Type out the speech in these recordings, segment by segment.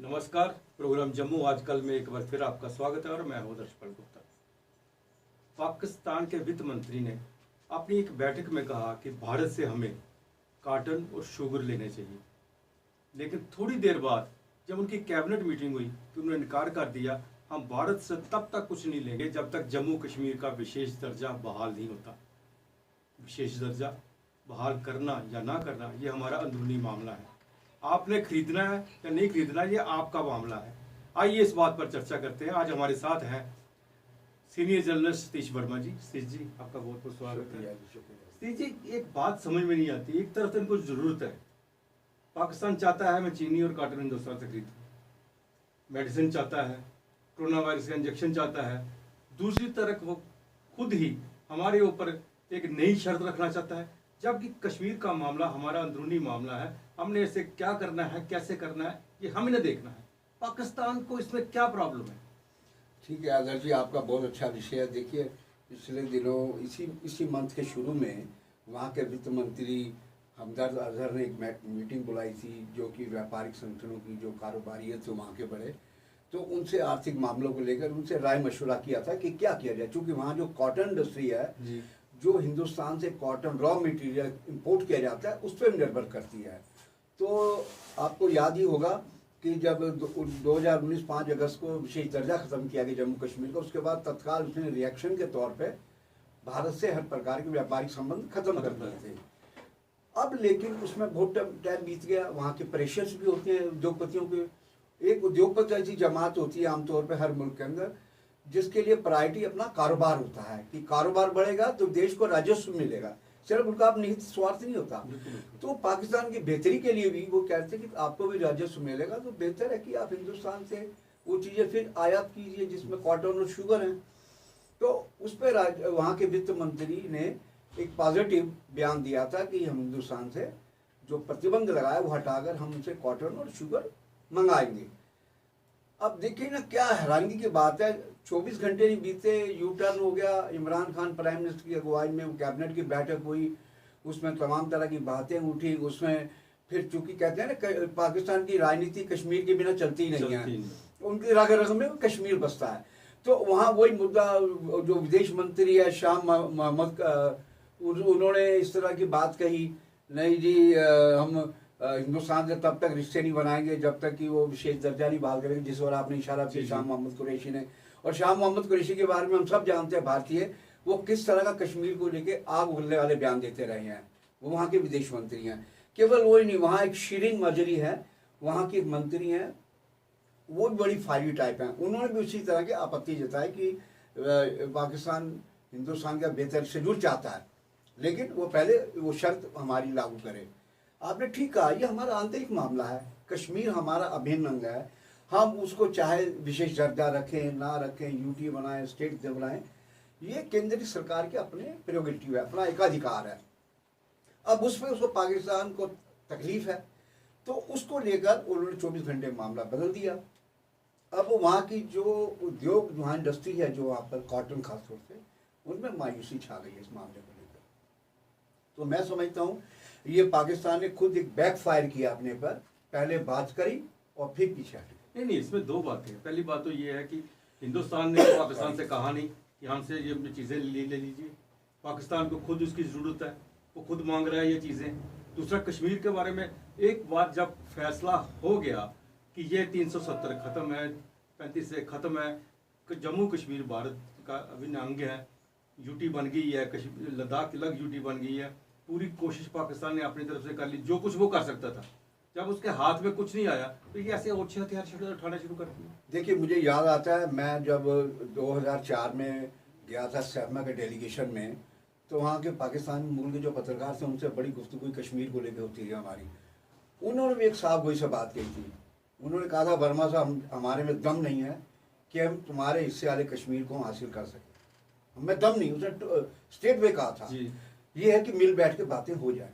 नमस्कार। प्रोग्राम जम्मू आजकल में एक बार फिर आपका स्वागत है और मैं हूं दर्शपाल गुप्ता। पाकिस्तान के वित्त मंत्री ने अपनी एक बैठक में कहा कि भारत से हमें कॉटन और शुगर लेने चाहिए, लेकिन थोड़ी देर बाद जब उनकी कैबिनेट मीटिंग हुई तो उन्होंने इनकार कर दिया, हम भारत से तब तक कुछ नहीं लेंगे जब तक जम्मू कश्मीर का विशेष दर्जा बहाल नहीं होता। विशेष दर्जा बहाल करना या ना करना ये हमारा अंदरूनी मामला है। आपने खरीदना है या नहीं खरीदना ये आपका मामला है। आइए इस बात पर चर्चा करते हैं। आज हमारे साथ हैं सीनियर जर्नलिस्ट सतीश वर्मा जी। सतीश जी आपका बहुत बहुत स्वागत है। सतीश जी, एक बात समझ में नहीं आती, एक तरफ तो इनको जरूरत है, पाकिस्तान चाहता है मैं चीनी और कॉटन हिंदुस्तान से खरीदूं, मेडिसिन चाहता है, कोरोना वायरस का इंजेक्शन चाहता है, दूसरी तरफ वो खुद ही हमारे ऊपर एक नई शर्त रखना चाहता है, जबकि कश्मीर का मामला हमारा अंदरूनी मामला है। हमने इसे क्या करना है, कैसे करना है, ये हमें देखना है। पाकिस्तान को इसमें क्या प्रॉब्लम है? ठीक है आदर जी, आपका बहुत अच्छा विषय है। देखिए, पिछले दिनों इसी मंथ के शुरू में वहाँ के वित्त मंत्री हमदर्द अजहर ने एक मीटिंग बुलाई थी, जो कि व्यापारिक संगठनों की जो कारोबारी थे वहाँ के बड़े, तो उनसे आर्थिक मामलों को लेकर उनसे राय मशवरा किया था कि क्या किया जाए। चूँकि वहाँ जो कॉटन इंडस्ट्री है जी, जो हिंदुस्तान से कॉटन रॉ मटेरियल इंपोर्ट किया जाता है उस पर निर्भर करती है। तो आपको याद ही होगा कि जब 2019 5 अगस्त को विशेष दर्जा खत्म किया गया जम्मू कश्मीर का, उसके बाद तत्काल उसने रिएक्शन के तौर पे भारत से हर प्रकार के व्यापारिक संबंध खत्म कर दिए थे। अब लेकिन उसमें बहुत टाइम बीत गया, वहाँ के प्रेशर्स भी होते हैं उद्योगपतियों के। एक उद्योगपति ऐसी जमात होती है आमतौर पर हर मुल्क के अंदर, जिसके लिए प्रायोरिटी अपना कारोबार होता है कि कारोबार बढ़ेगा तो देश को राजस्व मिलेगा, सिर्फ उनका अब निहित स्वार्थ नहीं होता। तो पाकिस्तान की बेहतरी के लिए भी वो कहते हैं कि आपको भी राजस्व मिलेगा, तो बेहतर है कि आप हिंदुस्तान से वो चीज़ें फिर आयात कीजिए जिसमें कॉटन और शुगर हैं। तो उस पर वहाँ के वित्त मंत्री ने एक पॉजिटिव बयान दिया था कि हम हिंदुस्तान से जो प्रतिबंध लगाया वो हटाकर हम उनसे कॉटन और शुगर मंगाएंगे। अब देखिए ना, क्या हैरानगी की बात है, 24 घंटे नहीं बीते, यू टर्न हो गया। इमरान खान प्राइम मिनिस्टर की अगुवाई में कैबिनेट की बैठक हुई, उसमें तमाम तरह की बातें उठी। उसमें फिर चूंकि कहते हैं ना, पाकिस्तान की राजनीति कश्मीर के बिना चलती नहीं है, उनकी रग रग में कश्मीर बसता है। तो वहाँ वही मुद्दा, जो विदेश मंत्री है शाह महमूद, उन्होंने इस तरह की बात कही, नहीं जी हम हिंदुस्तान से तब तक रिश्ते नहीं बनाएंगे जब तक कि वो विशेष दर्जा नहीं बहाल करेंगे, जिस ओर आपने इशारा किया शाह मोहम्मद कुरैशी ने। और शाह मोहम्मद कुरैशी के बारे में हम सब जानते हैं भारतीय, वो किस तरह का कश्मीर को लेके आग उगलने वाले बयान देते रहे हैं। वो वहाँ के विदेश मंत्री हैं। केवल वो ही नहीं, वहाँ एक शीरीन मजरी है, वहाँ की मंत्री हैं, वो भी बड़ी फायरी टाइप हैं। उन्होंने भी उसी तरह की आपत्ति जताई कि पाकिस्तान हिंदुस्तान का बेहतर शेड्यूल चाहता है, लेकिन वो पहले वो शर्त हमारी लागू करे। आपने ठीक कहा, ये हमारा आंतरिक मामला है। कश्मीर हमारा अभिन्न अंग है, हम उसको चाहे विशेष दर्जा रखें ना रखें, यूटी बनाएं, स्टेट बनाएं, ये केंद्रीय सरकार के अपने प्रेरोगेटिव है, अपना एकाधिकार है। अब उसमें उसको पाकिस्तान को तकलीफ है, तो उसको लेकर उन्होंने 24 घंटे मामला बदल दिया। अब वहाँ की जो उद्योग, वहाँ इंडस्ट्री है, जो वहाँ पर कॉटन खासतौर से, उनमें मायूसी छा गई है इस मामले को लेकर। तो मैं समझता हूँ ये पाकिस्तान ने खुद एक बैकफायर किया अपने पर, पहले बात करी और फिर पीछे हटे। नहीं, इसमें दो बातें। पहली बात तो ये है कि हिंदुस्तान ने पाकिस्तान से कहा नहीं कि हमसे ये चीज़ें ले लीजिए। पाकिस्तान को खुद उसकी ज़रूरत है, वो खुद मांग रहा है ये चीज़ें। दूसरा, कश्मीर के बारे में एक बार जब फैसला हो गया कि ये 370 ख़त्म है, 35 से ख़त्म है, जम्मू कश्मीर भारत का अभिन्न अंग है, यूटी बन गई है, लद्दाख अलग यूटी बन गई है, पूरी कोशिश पाकिस्तान ने अपनी तरफ से कर ली, जो कुछ वो कर सकता था। जब उसके हाथ में कुछ नहीं आया तो ये ऐसे ओछे हथियार उठाना शुरू कर दिए। देखिए, मुझे याद आता है, मैं जब 2004 में गया था सैमा के डेलीगेशन में, तो वहाँ के पाकिस्तान मूल के जो पत्रकार थे उनसे बड़ी गुफ्तगू कश्मीर को लेकर होती थी हमारी। उन्होंने भी एक साफ गोई से बात कही थी। उन्होंने कहा था, वर्मा साहब, हमारे में दम नहीं है कि हम तुम्हारे हिस्से वाले कश्मीर को हासिल कर सकें, हमें दम नहीं। उसने स्टेट वे कहा था ये है कि मिल बैठ के बातें हो जाए।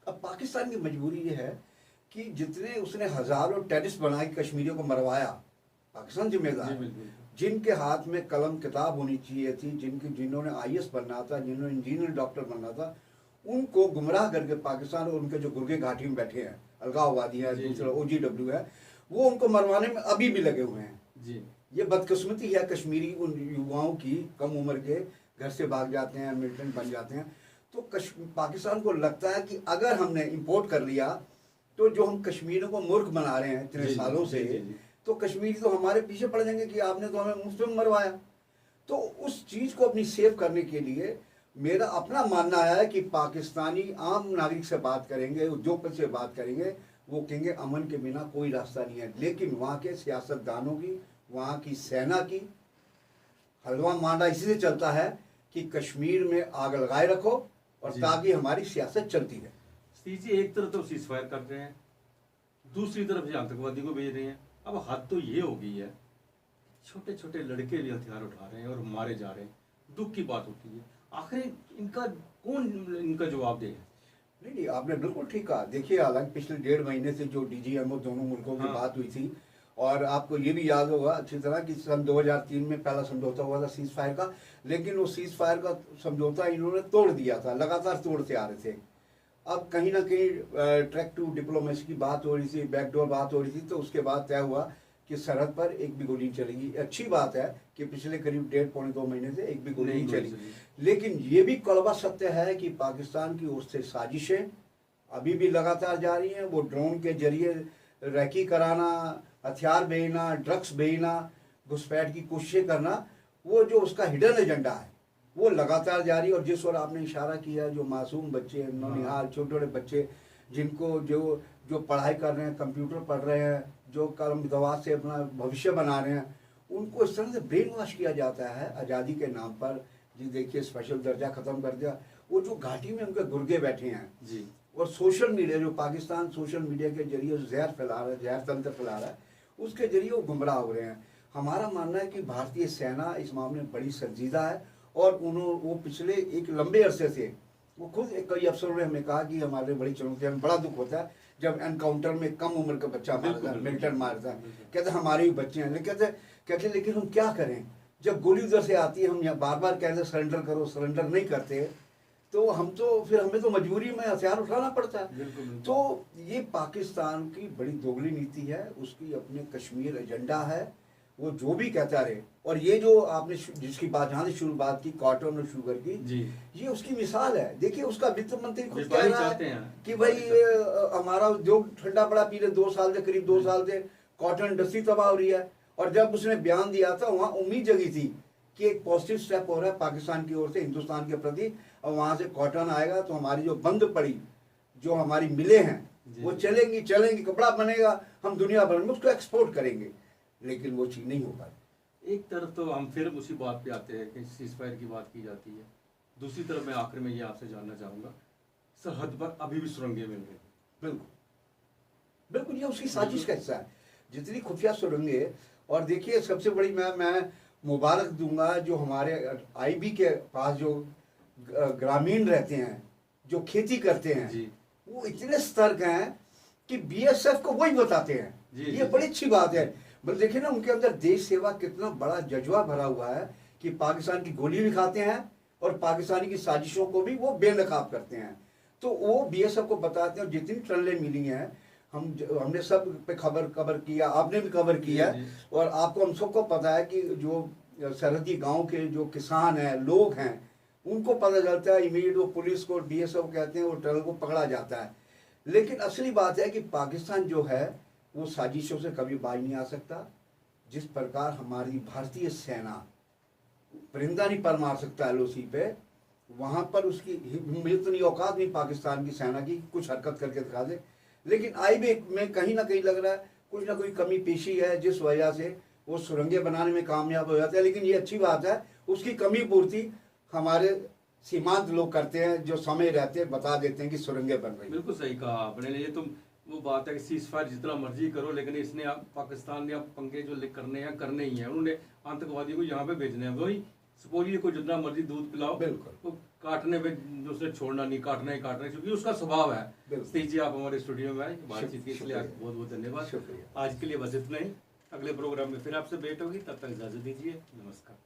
अब पाकिस्तान की मजबूरी ये है कि जितने उसने हजारों टेररिस्ट बनाए कश्मीरियों को मरवाया, पाकिस्तान जिम्मेदार है। जिनके हाथ में कलम किताब होनी चाहिए थी, जिन्होंने IAS बनना था, जिन्होंने इंजीनियर डॉक्टर बनना था, उनको गुमराह करके पाकिस्तान और उनके जो गुर्गे घाटी में बैठे हैं, अलगाववादी है, दूसरा OGW है, वो उनको मरवाने में अभी भी लगे हुए हैं। जी ये बदकिस्मती है कश्मीरी उन युवाओं की, कम उम्र के घर से भाग जाते हैं, मिलिटेंट बन जाते हैं। तो पाकिस्तान को लगता है कि अगर हमने इंपोर्ट कर लिया तो जो हम कश्मीरियों को मूर्ख बना रहे हैं इतने सालों से, तो कश्मीरी तो हमारे पीछे पड़ जाएंगे कि आपने तो हमें मुफ्त में मरवाया। तो उस चीज़ को अपनी सेव करने के लिए मेरा अपना मानना है कि पाकिस्तानी आम नागरिक से बात करेंगे, उद्योगपति से बात करेंगे, वो कहेंगे अमन के बिना कोई रास्ता नहीं है। लेकिन वहाँ के सियासतदानों की, वहाँ की सेना की हलवा मांडा इसी से चलता है कि कश्मीर में आग लगाए रखो और ताकि हमारी सियासत चलती है। जी, एक तरफ तो सीज फायर कर रहे हैं, दूसरी तरफ ये आतंकवादी को भेज रहे हैं। अब हद तो ये हो गई है, छोटे छोटे लड़के भी हथियार उठा रहे हैं और मारे जा रहे हैं। दुख की बात होती है, आखिर इनका कौन इनका जवाब दे? नहीं, आपने बिल्कुल ठीक कहा। देखिए, हालांकि पिछले 1.5 महीने से जो DGMO दोनों मुल्कों की बात हुई थी, और आपको ये भी याद होगा अच्छी तरह कि सन 2003 में पहला समझौता हुआ था सीज फायर का, लेकिन वो सीज फायर का समझौता इन्होंने तोड़ दिया था, लगातार तोड़ते आ रहे थे। अब कहीं ना कहीं ट्रैक टू डिप्लोमेसी की बात हो रही थी, बैकडोर बात हो रही थी, तो उसके बाद तय हुआ कि सरहद पर एक भी गोली चलेगी। अच्छी बात है कि पिछले करीब 1.5-2 महीने से एक भी गोली नहीं चली। लेकिन ये भी कड़वा सत्य है कि पाकिस्तान की ओर से साजिशें अभी भी लगातार जारी हैं। वो ड्रोन के जरिए रैकी कराना, हथियार भेजना, ड्रग्स भेजना, घुसपैठ की कोशिशें करना, वो जो उसका हिडन एजेंडा है वो लगातार जारी। और जिस ओर आपने इशारा किया, जो मासूम बच्चे, नौनिहाल छोटे छोटे बच्चे जिनको जो पढ़ाई कर रहे हैं, कंप्यूटर पढ़ रहे हैं, जो कलम दवा से अपना भविष्य बना रहे हैं, उनको इस तरह से ब्रेन वॉश किया जाता है आज़ादी के नाम पर। जी देखिए, स्पेशल दर्जा ख़त्म कर दिया। वो जो घाटी में उनके गुर्गे बैठे हैं जी, और सोशल मीडिया, जो पाकिस्तान सोशल मीडिया के जरिए जहर फैला रहा है, जहर तंत्र फैला रहा है, उसके जरिए वो गुमराह हो रहे हैं। हमारा मानना है कि भारतीय सेना इस मामले में बड़ी संजीदा है, और वो पिछले एक लंबे अरसे से वो खुद कई अफसरों ने हमें कहा कि हमारे बड़ी चुनौती, हमें बड़ा दुख होता है जब एनकाउंटर में कम उम्र का बच्चा मारता है, मिलिटेंट मारता है। कहते हमारे भी बच्चे हैं, कहते लेकिन हम क्या करें, जब गोली उधर से आती है, हम यहाँ बार बार कहते सरेंडर करो, सरेंडर नहीं करते, तो हम तो फिर हमें तो मजबूरी में हथियार उठाना पड़ता है। तो ये पाकिस्तान की बड़ी दोगली नीति है, उसकी अपने कश्मीर एजेंडा है, वो जो भी कहता रहे। और ये जो आपने जिसकी बात, जहाँ से शुरू बात की, कॉटन और शुगर की जी, ये उसकी मिसाल है। देखिए, उसका वित्त मंत्री खुद कह रहा है कि भाई हमारा उद्योग ठंडा पड़ा पिछले 2 साल से, करीब 2 साल से कॉटन इंडस्ट्री तबाह हो रही है। और जब उसने बयान दिया था, वहाँ उम्मीद जगी थी कि एक पॉजिटिव स्टेप हो रहा है पाकिस्तान की ओर से हिंदुस्तान के प्रति, और वहाँ से कॉटन आएगा तो हमारी जो बंद पड़ी, जो हमारी मिलें हैं, वो चलेंगी, कपड़ा बनेगा, हम दुनिया भर में उसको एक्सपोर्ट करेंगे। लेकिन वो चीज़ नहीं हो पाई। एक तरफ तो हम फिर उसी बात पे आते हैं कि सीज फायर की बात की जाती है, दूसरी तरफ मैं आखिर में ये आपसे जानना चाहूँगा, सरहद पर अभी भी सुरंगें मिल रही? बिल्कुल बिल्कुल, ये उसकी साजिश का हिस्सा है, जितनी खुफिया सुरंगें। और देखिए, सबसे बड़ी मैं मुबारक दूंगा जो हमारे IB के पास जो ग्रामीण रहते हैं, जो खेती करते हैं जी, वो इतने सतर्क हैं कि BSF को वही बताते हैं जी, ये बड़ी अच्छी बात है। बस देखिए ना, उनके अंदर देश सेवा कितना बड़ा जज्बा भरा हुआ है कि पाकिस्तान की गोली भी खाते हैं और पाकिस्तानी की साजिशों को भी वो बेनकाब करते हैं। तो वो BSF को बताते हैं। और जितनी ट्रलें मिली हैं, हमने सब पे कवर किया, आपने भी कवर किया, और आपको हम सबको पता है कि जो सरहदी गांव के जो किसान हैं, लोग हैं, उनको पता चलता है, इमीडिएट वो पुलिस को, DSF कहते हैं, वो ट्रल को पकड़ा जाता है। लेकिन असली बात है कि पाकिस्तान जो है वो साजिशों से कभी बाज नहीं आ सकता। जिस प्रकार हमारी भारतीय सेना परिंदा नहीं पर मार सकता LOC पे, वहाँ पर उसकी इतनी औकात नहीं पाकिस्तान की सेना की कुछ हरकत करके दिखा दे। लेकिन IB में कहीं ना कहीं लग रहा है कुछ ना कोई कमी पेशी है, जिस वजह से वो सुरंगें बनाने में कामयाब हो जाते हैं। लेकिन ये अच्छी बात है, उसकी कमी पूर्ति हमारे सीमांत लोग करते हैं, जो समय रहते हैं बता देते हैं कि सुरंगें बन रही। बिल्कुल सही कहा आपने। ये तो वो बात है कि सीज फायर जितना मर्जी करो, लेकिन इसने पाकिस्तान ने अब पंगे जो करने हैं करने ही हैं। उन्होंने आतंकवादी को यहाँ पे भेजने हैं। वही सपोजिए को जितना मर्जी दूध पिलाओ, बिल्कुल तो काटने पे दूसरे छोड़ना नहीं, काटना ही काटना, क्योंकि उसका स्वभाव है। जी, आप हमारे स्टूडियो में आए, बातचीत के लिए बहुत बहुत धन्यवाद। आज के लिए बस इतना ही, अगले प्रोग्राम में फिर आपसे भेंट होगी, तब तक इजाजत दीजिए, नमस्कार।